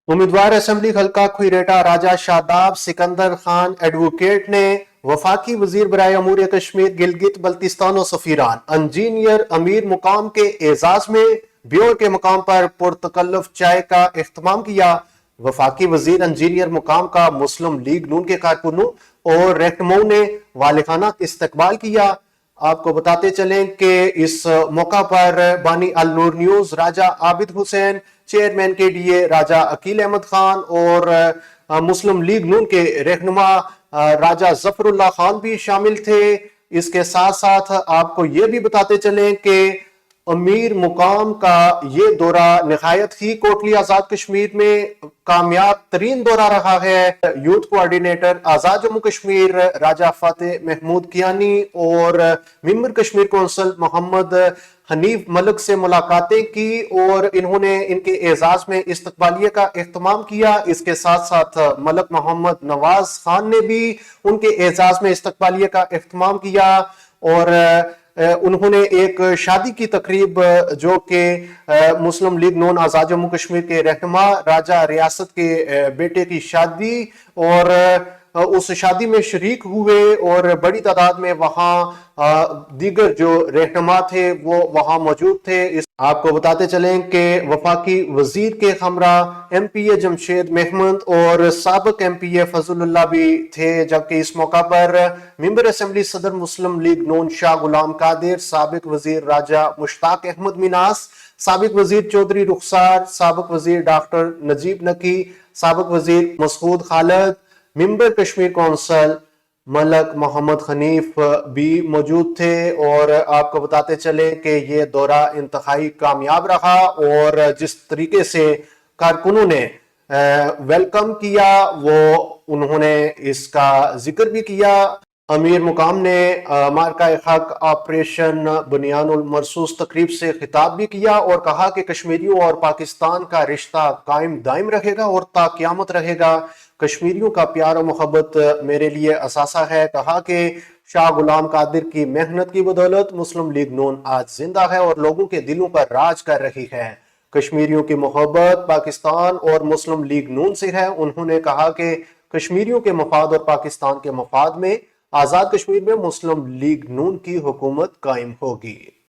उम्मीदवार असम्बली हल्का खुरेटा राजा शादाब सिकंदर खान एडवोकेट ने वफाकी वजीर बराए अमूर कश्मीर गिलगित बल्तिस्तान और सफीरान इंजीनियर अमीर मुकाम के एजाज में ब्योर के मुकाम पर पुरतकल्लुफ चाय का इख्तिताम किया। वफाकी वजीर इंजीनियर मुकाम का मुस्लिम लीग नून के कारकुनों और रहनुमाओं ने वालिखाना इस्तकबाल किया। आपको बताते चलें कि इस मौका पर बानी अल नूर न्यूज राजा आबिद हुसैन, चेयरमैन के डीए राजा अकील अहमद खान और मुस्लिम लीग नून के रहनुमा राजा जफरुल्लाह खान भी शामिल थे। इसके साथ साथ आपको ये भी बताते चलें कि अमीर मुकाम का ये दौरा निहायत ही कोटली आजाद कश्मीर में कामयाब तरीन दौरा रहा है। यूथ कोऑर्डिनेटर आजाद जम्मू कश्मीर राजा फातेह महमूद कियानी और मेंबर कश्मीर कौंसिल मोहम्मद हनीफ मलिक से मुलाकातें की और इन्होंने इनके एजाज में इस्तकबालिया का इख्तिमाम किया। इसके साथ साथ मलिक मोहम्मद नवाज खान ने भी उनके एजाज में इस्तकबालिया का इख्तिमाम किया और उन्होंने एक शादी की तकरीब जो कि मुस्लिम लीग नून आजाद जम्मू कश्मीर के रहनुमा राजा रियासत के बेटे की शादी और उस शादी में शरीक हुए और बड़ी तादाद में वहां दीगर जो रहनुमा थे वो वहां मौजूद थे। आपको बताते चलें कि वफाकी वजीर के हमरा एमपीए जमशेद महमूद और साबिक एमपीए फजलुल्लाह भी थे, जबकि इस मौका पर मेंबर असेंबली सदर मुस्लिम लीग नून शाह गुलाम कादिर, साबिक वजीर राजा मुश्ताक अहमद मिनास, साबिक वजीर चौधरी रुखसार, साबिक वजीर डॉक्टर नजीब नकी, साबिक वजीर मसूद खालिद, मेंबर कश्मीर कौंसिल मलक मोहम्मद हनीफ भी मौजूद थे। और आपको बताते चले कि ये दौरा इंतहाई कामयाब रहा और जिस तरीके से कारकुनों ने वेलकम किया वो उन्होंने इसका जिक्र भी किया। अमीर मुकाम ने मार्का हक ऑपरेशन बुनियानुल मरसूस तकरीब से खिताब भी किया और कहा कि कश्मीरियों और पाकिस्तान का रिश्ता कायम दायम रहेगा और ता क़यामत रहेगा। कश्मीरियों का प्यार और मोहब्बत मेरे लिए असासा है। कहा कि शाह गुलाम कादिर की मेहनत की बदौलत मुस्लिम लीग नून आज जिंदा है और लोगों के दिलों पर राज कर रही है। कश्मीरियों की मोहब्बत पाकिस्तान और मुस्लिम लीग नून से है। उन्होंने कहा कि कश्मीरियों के मफाद और पाकिस्तान के मफाद में आजाद कश्मीर में मुस्लिम लीग नून की हुकूमत कायम होगी।